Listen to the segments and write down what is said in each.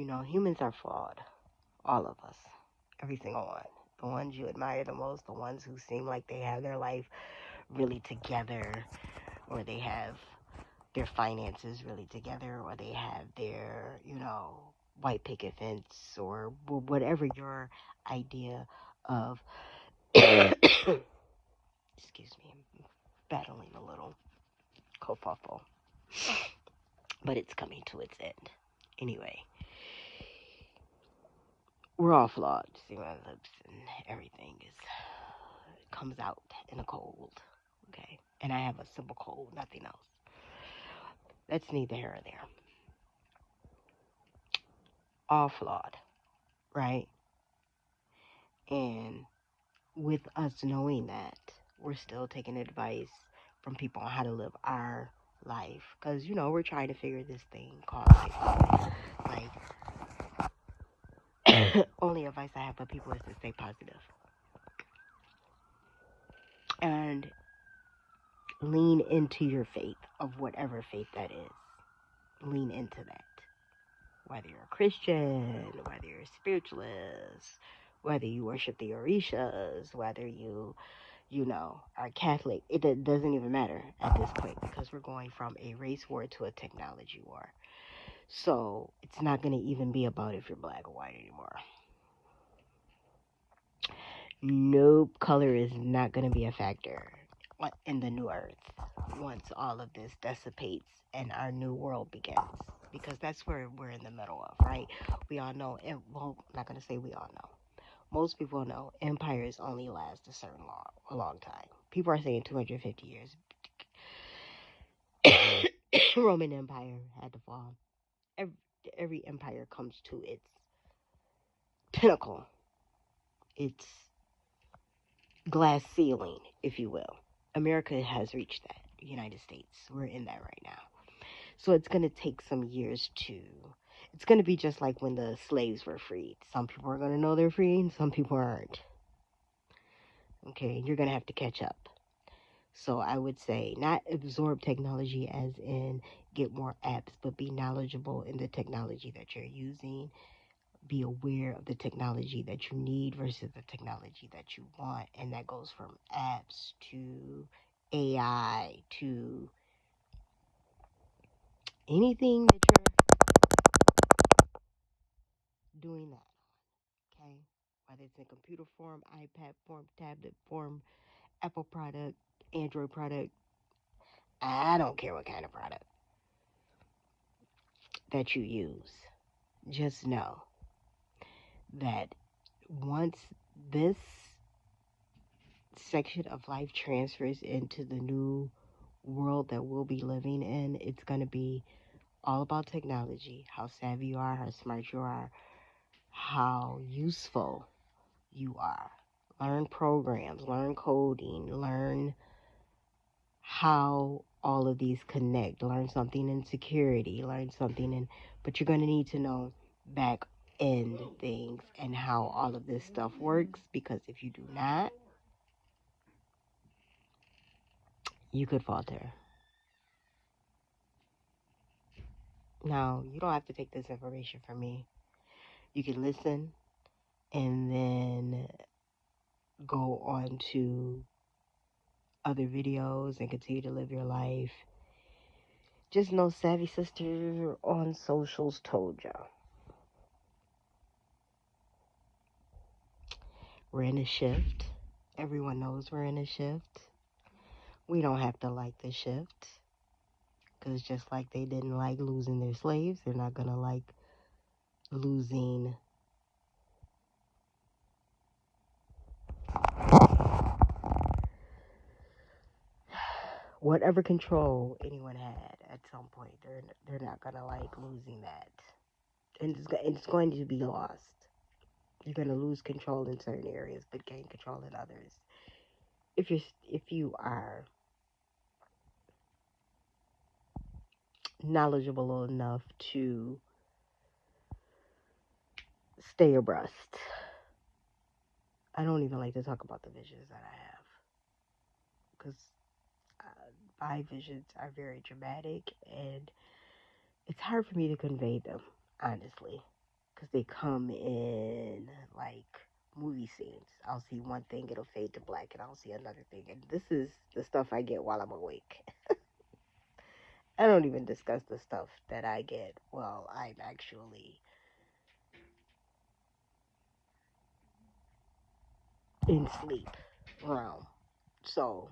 Humans are flawed. All of us. Every single one. The ones you admire the most, the ones who seem like they have their life really together, or they have their finances really together, or they have their, white picket fence, or whatever your idea of, excuse me, I'm battling a little kerfuffle, but it's coming to its end. Anyway, we're all flawed. See my lips and everything comes out in a cold. Okay, and I have a simple cold, nothing else. That's neither here or there. All flawed, right? And with us knowing that, we're still taking advice from people on how to live our life, because we're trying to figure this thing called life out. Like, only advice I have for people is to stay positive and lean into your faith, of whatever faith that is. Lean into that. Whether you're a Christian, whether you're a spiritualist, whether you worship the Orishas, whether you are Catholic, it doesn't even matter at this point, because we're going from a race war to a technology war. So it's not going to even be about if you're black or white anymore. Nope, color is not going to be a factor in the new earth once all of this dissipates and our new world begins. Because that's where we're in the middle of, right? We all know, and well, I'm not going to say we all know. Most people know empires only last a long time. People are saying 250 years. Roman Empire had to fall. Every empire comes to its pinnacle, its glass ceiling, if you will. America has reached that. United States, we're in that right now. So it's going to take some years it's going to be just like when the slaves were freed. Some people are going to know they're free and some people aren't. Okay, you're going to have to catch up. So I would say not absorb technology as in get more apps, but be knowledgeable in the technology that you're using. Be aware of the technology that you need versus the technology that you want. And that goes from apps to AI to anything that you're doing that on. Okay? Whether it's in computer form, iPad form, tablet form, Apple product, Android product, I don't care what kind of product that you use. Just know that once this section of life transfers into the new world that we'll be living in, it's going to be all about technology, how savvy you are, how smart you are, how useful you are. Learn programs, learn coding, learn how all of these connect. Learn something in security, but you're going to need to know back end things and how all of this stuff works, because if you do not, you could falter. Now, you don't have to take this information from me. You can listen and then go on to other videos and continue to live your life. Just know Savvy Sister on socials told y'all. We're in a shift. Everyone knows we're in a shift. We don't have to like the shift. Because just like they didn't like losing their slaves, they're not going to like losing whatever control anyone had at some point. They're not going to like losing that. And it's going to be lost. You're going to lose control in certain areas, but gain control in others. If you are knowledgeable enough to stay abreast. I don't even like to talk about the visions that I have, because my visions are very dramatic and it's hard for me to convey them, honestly. because they come in like movie scenes. I'll see one thing, it'll fade to black, and I'll see another thing. And this is the stuff I get while I'm awake. I don't even discuss the stuff that I get while I'm actually in sleep realm. So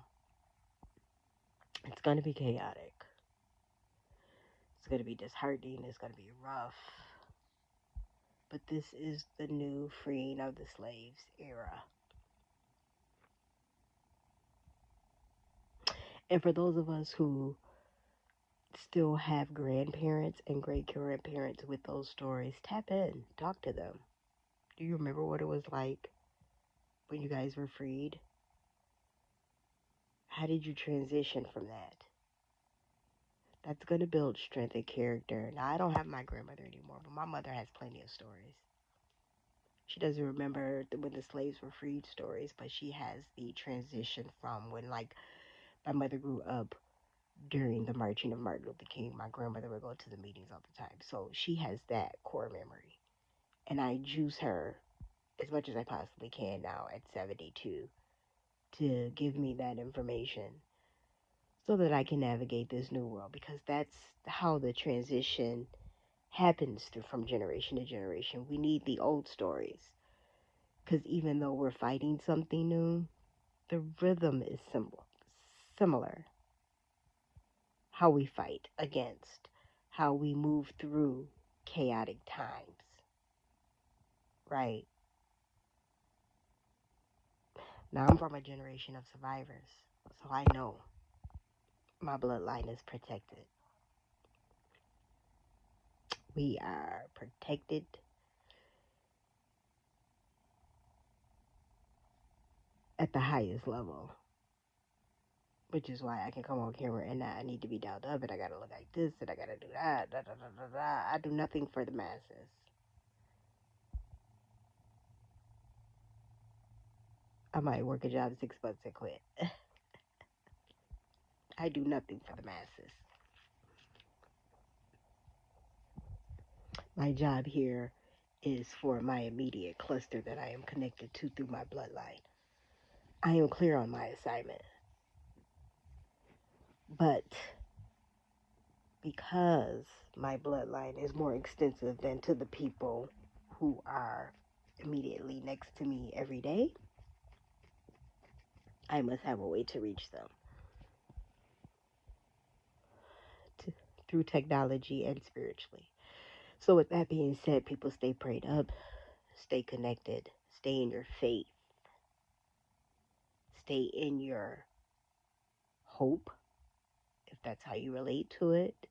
it's going to be chaotic. It's going to be disheartening. It's going to be rough. But this is the new freeing of the slaves era. And for those of us who still have grandparents and great grandparents with those stories, tap in, talk to them. Do you remember what it was like when you guys were freed? How did you transition from that? That's going to build strength and character. Now, I don't have my grandmother anymore, but my mother has plenty of stories. She doesn't remember when the slaves were freed stories, but she has the transition from when, like, my mother grew up during the marching of Martin Luther King. My grandmother would go to the meetings all the time. So she has that core memory. And I juice her as much as I possibly can now at 72 to give me that information so that I can navigate this new world, because that's how the transition happens through from generation to generation. We need the old stories, because even though we're fighting something new, the rhythm is similar. How we fight against, how we move through chaotic times, right? Now, I'm from a generation of survivors, so I know my bloodline is protected. We are protected at the highest level, which is why I can come on camera and I need to be dialed up, and I gotta look like this, and I gotta do that, da, da, da, da, da. I do nothing for the masses. I might work a job 6 months and quit. I do nothing for the masses. My job here is for my immediate cluster that I am connected to through my bloodline. I am clear on my assignment. But because my bloodline is more extensive than to the people who are immediately next to me every day, I must have a way to reach them through technology and spiritually. So with that being said, people, stay prayed up, stay connected, stay in your faith, stay in your hope, if that's how you relate to it.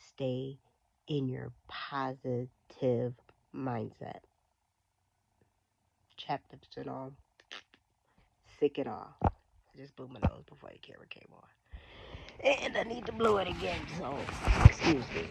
Stay in your positive mindset. Chapters and all, sick and all. I just blew my nose before the camera came on. And I need to blow it again, so excuse me.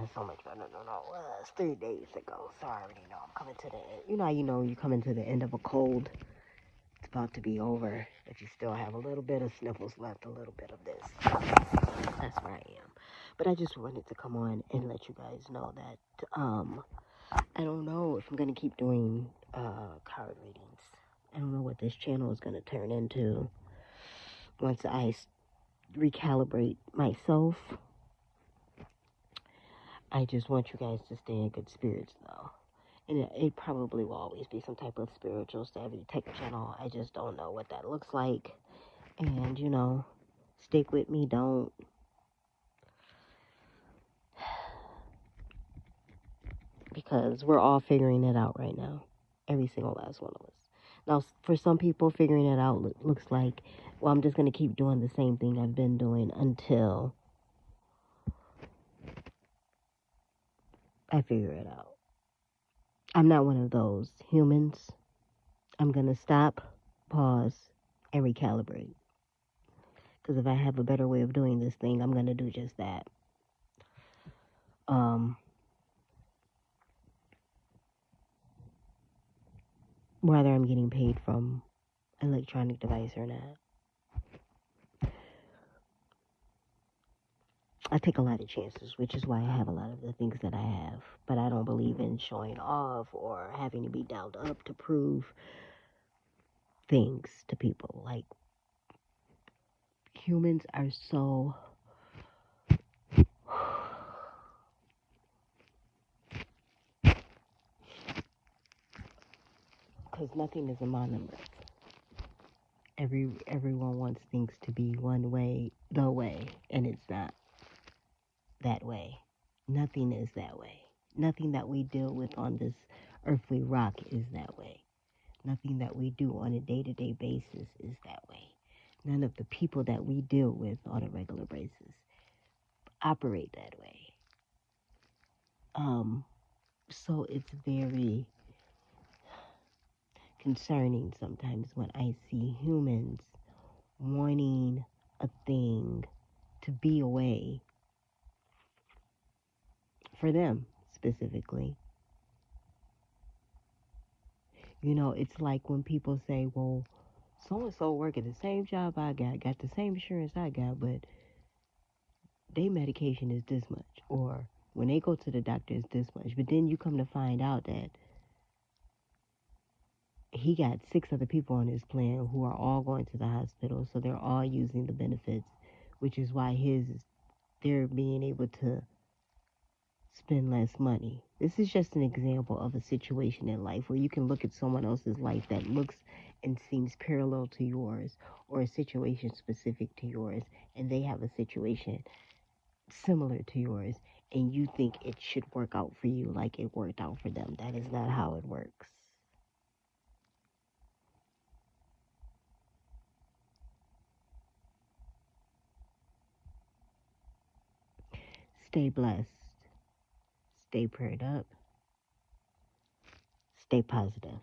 It's so much better than it was 3 days ago. So I already know I'm coming to the end. You know how you know you're coming to the end of a cold? It's about to be over, but you still have a little bit of sniffles left, a little bit of this. That's where I am. But I just wanted to come on and let you guys know that I don't know if I'm going to keep doing card readings. I don't know what this channel is going to turn into once I recalibrate myself. I just want you guys to stay in good spirits, though. And it probably will always be some type of spiritual savvy tech channel. I just don't know what that looks like. And, you know, stick with me. Don't. Because we're all figuring it out right now. Every single last one of us. Now, for some people, figuring it out looks like, well, I'm just going to keep doing the same thing I've been doing until I figure it out. I'm not one of those humans. I'm going to stop, pause, and recalibrate. Because if I have a better way of doing this thing, I'm going to do just that. whether I'm getting paid from electronic device or not. I take a lot of chances, which is why I have a lot of the things that I have. But I don't believe in showing off or having to be dolled up to prove things to people. Like, humans are so because nothing is a monolith. Everyone wants things to be one way, the way, and it's not that way. Nothing is that way. Nothing that we deal with on this earthly rock is that way. Nothing that we do on a day-to-day basis is that way. None of the people that we deal with on a regular basis operate that way. So it's very concerning sometimes when I see humans wanting a thing to be a way for them specifically. You know, it's like when people say, well, so-and-so work at the same job I got the same insurance I got, but their medication is this much. Or when they go to the doctor, it's this much. But then you come to find out that he got 6 other people on his plan who are all going to the hospital, so they're all using the benefits, which is why they're being able to spend less money. This is just an example of a situation in life where you can look at someone else's life that looks and seems parallel to yours, or a situation specific to yours, and they have a situation similar to yours, and you think it should work out for you like it worked out for them. That is not how it works. Stay blessed. Stay prayed up. Stay positive.